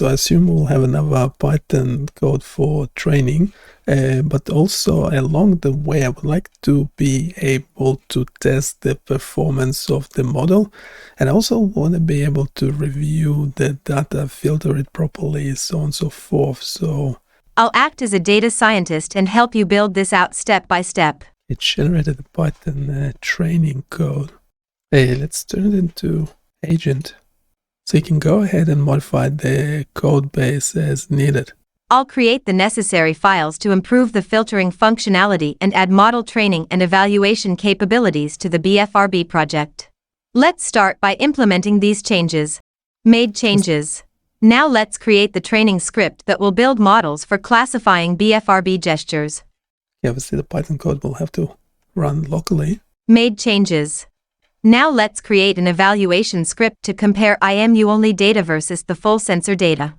So I assume we'll have another Python code for training, but also along the way, I would like to be able to test the performance of the model. And I also want to be able to review the data, filter it properly, so on and so forth. So I'll act as a data scientist and help you build this out step by step. it generated a Python training code. Hey, let's turn it into agent. So you can go ahead and modify the code base as needed. I'll create the necessary files to improve the filtering functionality and add model training and evaluation capabilities to the BFRB project. Let's start by implementing these changes. Made changes. Now let's create the training script that will build models for classifying BFRB gestures. Yeah, obviously the Python code will have to run locally. Made changes. Now let's create an evaluation script to compare IMU-only data versus the full sensor data.